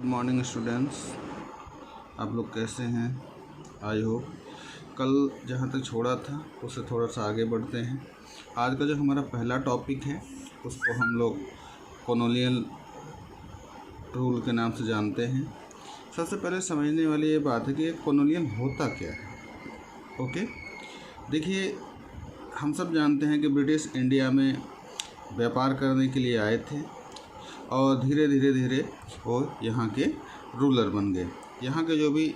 Morning students, आप लोग कैसे हैं? आई होप कल जहाँ तक छोड़ा था उससे थोड़ा सा आगे बढ़ते हैं। आज का जो हमारा पहला टॉपिक है उसको हम लोग कॉलोनियल रूल के नाम से जानते हैं। सबसे पहले समझने वाली ये बात है कि कॉलोनियल होता क्या है। ओके, देखिए, हम सब जानते हैं कि ब्रिटिश इंडिया में व्यापार करने के लिए आए थे और धीरे धीरे वो यहाँ के रूलर बन गए। यहाँ के जो भी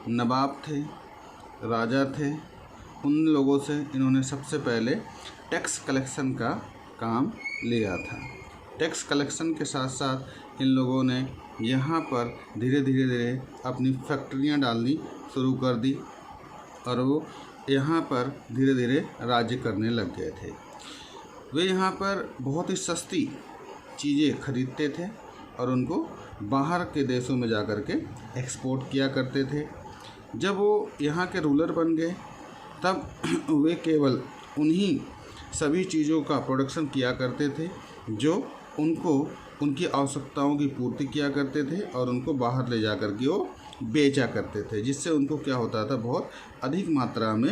नवाब थे, राजा थे, उन लोगों से इन्होंने सबसे पहले टैक्स कलेक्शन का काम लिया था। टैक्स कलेक्शन के साथ साथ इन लोगों ने यहाँ पर धीरे धीरे अपनी फैक्ट्रियाँ डालनी शुरू कर दी और वो यहाँ पर धीरे धीरे राज्य करने लग गए थे। वे यहाँ पर बहुत ही सस्ती चीज़ें खरीदते थे और उनको बाहर के देशों में जा कर के एक्सपोर्ट किया करते थे। जब वो यहाँ के रूलर बन गए तब वे केवल उन्हीं सभी चीज़ों का प्रोडक्शन किया करते थे जो उनको उनकी आवश्यकताओं की पूर्ति किया करते थे और उनको बाहर ले जा कर के वो बेचा करते थे, जिससे उनको क्या होता था, बहुत अधिक मात्रा में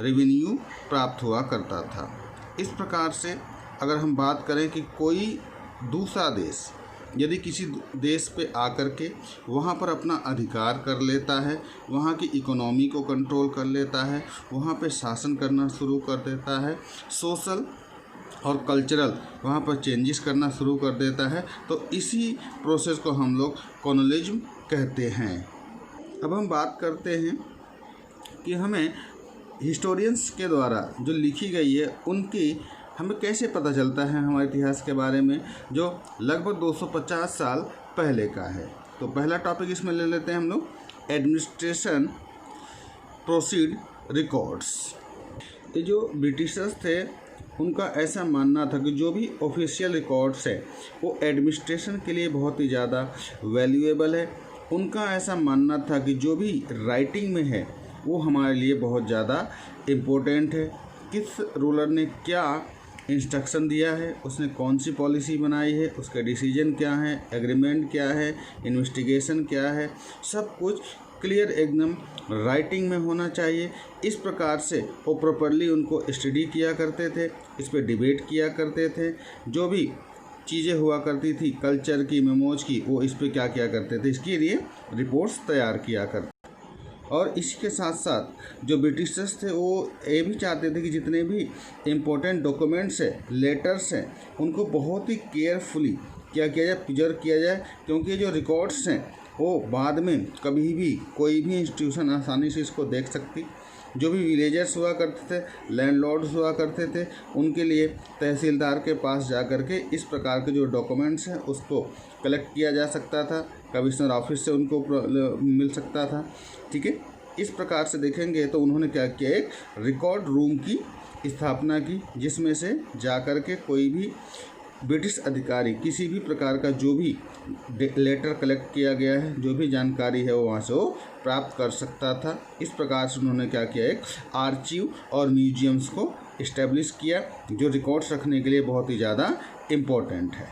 रेवेन्यू प्राप्त हुआ करता था। इस प्रकार से अगर हम बात करें कि कोई दूसरा देश यदि किसी देश पे आकर के वहाँ पर अपना अधिकार कर लेता है, वहाँ की इकोनॉमी को कंट्रोल कर लेता है, वहाँ पे शासन करना शुरू कर देता है, सोशल और कल्चरल वहाँ पर चेंजेस करना शुरू कर देता है, तो इसी प्रोसेस को हम लोग कॉलोनियलिज्म कहते हैं। अब हम बात करते हैं कि हमें हिस्टोरियंस के द्वारा जो लिखी गई है उनकी हमें कैसे पता चलता है हमारे इतिहास के बारे में, जो लगभग 250 साल पहले का है। तो पहला टॉपिक इसमें ले लेते हैं हम लोग, एडमिनिस्ट्रेशन प्रोसीड रिकॉर्ड्स। ये जो ब्रिटिशर्स थे उनका ऐसा मानना था कि जो भी ऑफिशियल रिकॉर्ड्स है वो एडमिनिस्ट्रेशन के लिए बहुत ही ज़्यादा वैल्यूएबल है। उनका ऐसा मानना था कि जो भी राइटिंग में है वो हमारे लिए बहुत ज़्यादा इम्पोर्टेंट है। किस रूलर ने क्या इंस्ट्रक्शन दिया है, उसने कौन सी पॉलिसी बनाई है, उसका डिसीजन क्या है, एग्रीमेंट क्या है, इन्वेस्टिगेशन क्या है, सब कुछ क्लियर एकदम राइटिंग में होना चाहिए। इस प्रकार से वो प्रॉपरली उनको स्टडी किया करते थे, इस पर डिबेट किया करते थे। जो भी चीज़ें हुआ करती थी कल्चर की, मेमोज की, वो इस पर क्या किया करते थे, इसके लिए रिपोर्ट्स तैयार किया करते। और इसी के साथ साथ जो ब्रिटिशर्स थे वो ये भी चाहते थे कि जितने भी इम्पोर्टेंट डॉक्यूमेंट्स हैं, लेटर्स हैं, उनको बहुत ही केयरफुली क्या किया जाए, प्रिजर्व किया जाए, क्योंकि जो रिकॉर्ड्स हैं वो बाद में कभी भी कोई भी इंस्टीट्यूशन आसानी से इसको देख सकती। जो भी विलेजर्स हुआ करते थे, लैंडलॉर्ड्स हुआ करते थे, उनके लिए तहसीलदार के पास जा कर के इस प्रकार के जो डॉक्यूमेंट्स हैं उसको कलेक्ट किया जा सकता था, कमिश्नर ऑफिस से उनको मिल सकता था। ठीक है, इस प्रकार से देखेंगे तो उन्होंने क्या किया, एक रिकॉर्ड रूम की स्थापना की, जिसमें से जा कर के कोई भी ब्रिटिश अधिकारी किसी भी प्रकार का जो भी लेटर कलेक्ट किया गया है, जो भी जानकारी है वो वहाँ से वो प्राप्त कर सकता था। इस प्रकार से उन्होंने क्या किया, एक आर्चिव और म्यूजियम्स को इस्टेब्लिश किया जो रिकॉर्ड्स रखने के लिए बहुत ही ज़्यादा इम्पोर्टेंट है।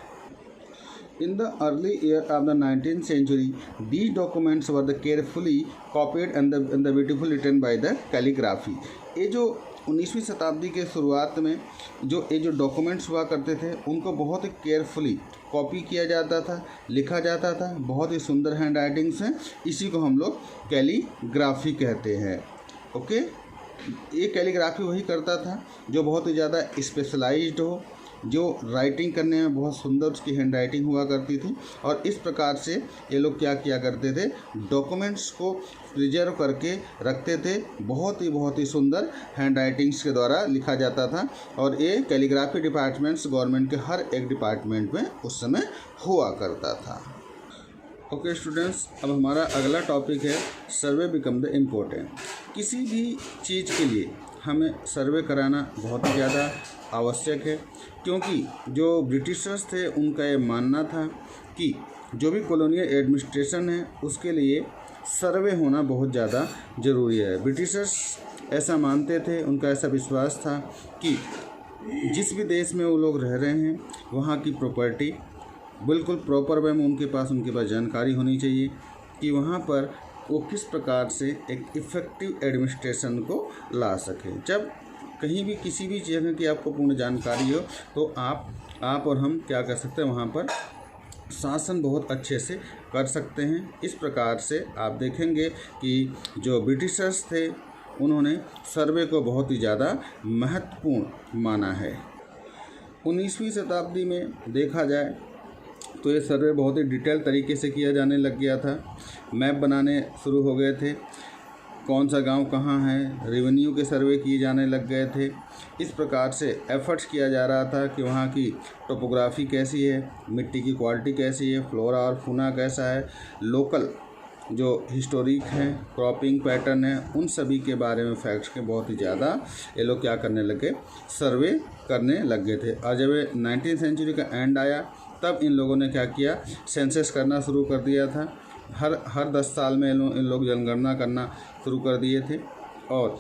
In the early year of the 19th century, these documents were carefully copied and the beautifully written by the calligraphy. ये जो 19वीं शताब्दी के शुरुआत में ये जो डॉक्यूमेंट्स हुआ करते थे उनको बहुत ही केयरफुली कॉपी किया जाता था, लिखा जाता था, बहुत ही सुंदर हैंड राइटिंग से। इसी को हम लोग कैलीग्राफी कहते हैं। ओके, ये कैलीग्राफी वही करता था जो बहुत ही ज़्यादा स्पेशलाइज्ड हो, जो राइटिंग करने में बहुत सुंदर उसकी हैंड राइटिंग हुआ करती थी। और इस प्रकार से ये लोग क्या किया करते थे, डॉक्यूमेंट्स को प्रिजर्व करके रखते थे। बहुत ही सुंदर हैंड राइटिंग्स के द्वारा लिखा जाता था और ये कैलीग्राफी डिपार्टमेंट्स गवर्नमेंट के हर एक डिपार्टमेंट में उस समय हुआ करता था। ओके स्टूडेंट्स, अब हमारा अगला टॉपिक है सर्वे बिकम द इम्पोर्टेंट। किसी भी चीज़ के लिए हमें सर्वे कराना बहुत ज़्यादा आवश्यक है, क्योंकि जो ब्रिटिशर्स थे उनका ये मानना था कि जो भी कॉलोनियल एडमिनिस्ट्रेशन है उसके लिए सर्वे होना बहुत ज़्यादा ज़रूरी है। ब्रिटिशर्स ऐसा मानते थे, उनका ऐसा विश्वास था कि जिस भी देश में वो लोग रह रहे हैं वहाँ की प्रॉपर्टी बिल्कुल प्रॉपर वे में उनके पास जानकारी होनी चाहिए कि वहाँ पर वो किस प्रकार से एक इफ़ेक्टिव एडमिनिस्ट्रेशन को ला सके। जब कहीं भी किसी भी जगह की आपको पूर्ण जानकारी हो तो आप और हम क्या कर सकते हैं, वहाँ पर शासन बहुत अच्छे से कर सकते हैं। इस प्रकार से आप देखेंगे कि जो ब्रिटिशर्स थे उन्होंने सर्वे को बहुत ही ज़्यादा महत्वपूर्ण माना है। 19वीं शताब्दी में देखा जाए तो ये सर्वे बहुत ही डिटेल तरीके से किया जाने लग गया था। मैप बनाने शुरू हो गए थे, कौन सा गांव कहाँ है, रेवेन्यू के सर्वे किए जाने लग गए थे। इस प्रकार से एफर्ट्स किया जा रहा था कि वहाँ की टोपोग्राफी कैसी है, मिट्टी की क्वालिटी कैसी है, फ्लोरा और फूना कैसा है, लोकल जो हिस्टोरिक हैं, क्रॉपिंग पैटर्न है, उन सभी के बारे में फैक्ट्स के बहुत ही ज़्यादा ये लोग क्या करने लगे, सर्वे करने लग गए थे। और जब 19वीं सेंचुरी का एंड आया तब इन लोगों ने क्या किया, सेंसस करना शुरू कर दिया था। हर 10 साल में इन लोग जनगणना करना शुरू कर दिए थे और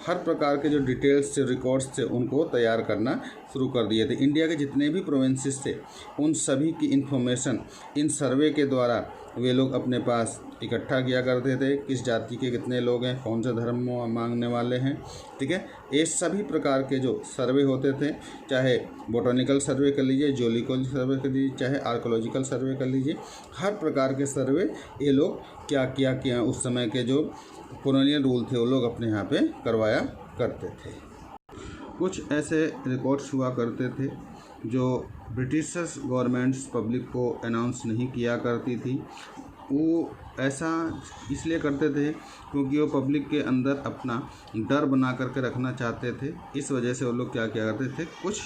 हर प्रकार के जो डिटेल्स थे, रिकॉर्ड्स थे, उनको तैयार करना शुरू कर दिए थे। इंडिया के जितने भी प्रोविंसेस थे उन सभी की इन्फॉर्मेशन इन सर्वे के द्वारा वे लोग अपने पास इकट्ठा किया करते थे। किस जाति के कितने लोग हैं, कौन सा धर्म मांगने वाले हैं, ठीक है। ये सभी प्रकार के जो सर्वे होते थे, चाहे बोटैनिकल सर्वे कर लीजिए, जूलॉजिकल सर्वे कर लीजिए, चाहे आर्कोलॉजिकल सर्वे कर लीजिए, हर प्रकार के सर्वे ये लोग क्या किया उस समय के जो कॉलोनियल रूल थे वो लोग अपने यहाँ पे करवाया करते थे। कुछ ऐसे रिकॉर्ड्स हुआ करते थे जो ब्रिटिशर्स गवर्नमेंट्स पब्लिक को अनाउंस नहीं किया करती थी। वो ऐसा इसलिए करते थे क्योंकि वो पब्लिक के अंदर अपना डर बना करके रखना चाहते थे। इस वजह से वो लोग क्या किया करते थे, कुछ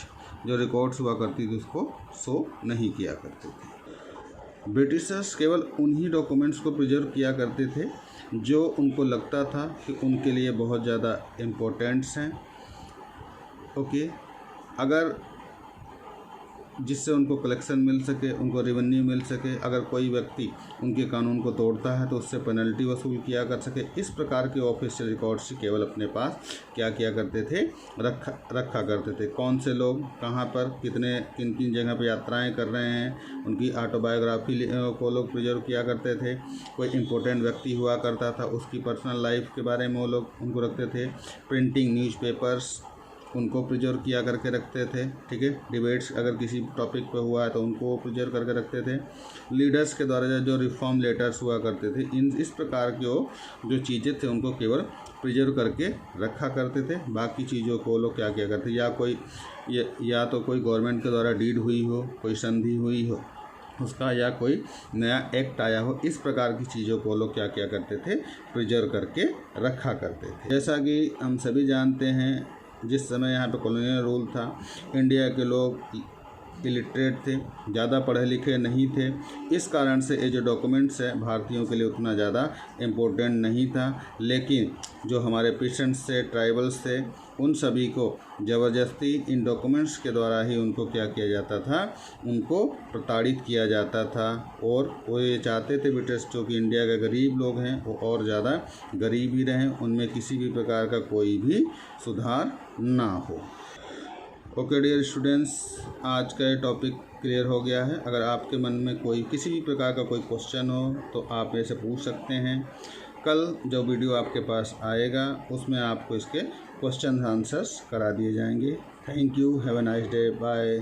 जो रिकॉर्ड्स हुआ करती थी उसको शो नहीं किया करते थे। ब्रिटिशर्स केवल उन्हीं डॉक्यूमेंट्स को प्रिजर्व किया करते थे जो उनको लगता था कि उनके लिए बहुत ज़्यादा इम्पोर्टेंट्स हैं, ओके, अगर जिससे उनको कलेक्शन मिल सके, उनको रेवेन्यू मिल सके। अगर कोई व्यक्ति उनके कानून को तोड़ता है तो उससे पेनल्टी वसूल किया कर सके। इस प्रकार के ऑफिशियल रिकॉर्ड्स केवल अपने पास क्या किया करते थे, रखा करते थे। कौन से लोग कहाँ पर किन किन जगह पर यात्राएं कर रहे हैं, उनकी ऑटोबायोग्राफी को लोग प्रिजर्व किया करते थे। कोई इम्पोर्टेंट व्यक्ति हुआ करता था, उसकी पर्सनल लाइफ के बारे में वो लोग उनको रखते थे। प्रिंटिंग न्यूज़पेपर्स उनको प्रिजर्व किया करके रखते थे, ठीक है। डिबेट्स अगर किसी टॉपिक पे हुआ है तो उनको प्रिजर्व करके रखते थे। लीडर्स के द्वारा जो रिफॉर्म लेटर्स हुआ करते थे, इस प्रकार के जो चीज़ें थे उनको केवल प्रिजर्व करके रखा करते थे। बाकी चीज़ों को लोग क्या किया करते, या तो कोई गवर्नमेंट के द्वारा डीड हुई हो, कोई संधि हुई हो उसका, या कोई नया एक्ट आया हो, इस प्रकार की चीज़ों को लोग क्या किया करते थे, प्रिजर्व करके रखा करते थे। जैसा कि हम सभी जानते हैं, जिस समय यहाँ पे कॉलोनियल रूल था, इंडिया के लोग इलिटरेट थे, ज़्यादा पढ़े लिखे नहीं थे। इस कारण से ये जो डॉक्यूमेंट्स है भारतीयों के लिए उतना ज़्यादा इम्पोर्टेंट नहीं था। लेकिन जो हमारे पेशेंट्स थे, ट्राइबल्स थे, उन सभी को ज़बरदस्ती इन डॉक्यूमेंट्स के द्वारा ही उनको क्या किया जाता था, उनको प्रताड़ित किया जाता था। और वो ये चाहते थे ब्रिटिश जो कि इंडिया के गरीब लोग हैं वो और ज़्यादा गरीब ही रहें, उनमें किसी भी प्रकार का कोई भी सुधार ना हो। ओके डियर स्टूडेंट्स, आज का ये टॉपिक क्लियर हो गया है। अगर आपके मन में कोई किसी भी प्रकार का कोई क्वेश्चन हो तो आप मेरे से पूछ सकते हैं। कल जो वीडियो आपके पास आएगा उसमें आपको इसके क्वेश्चन आंसर्स करा दिए जाएंगे। Thank you, have a nice day, bye.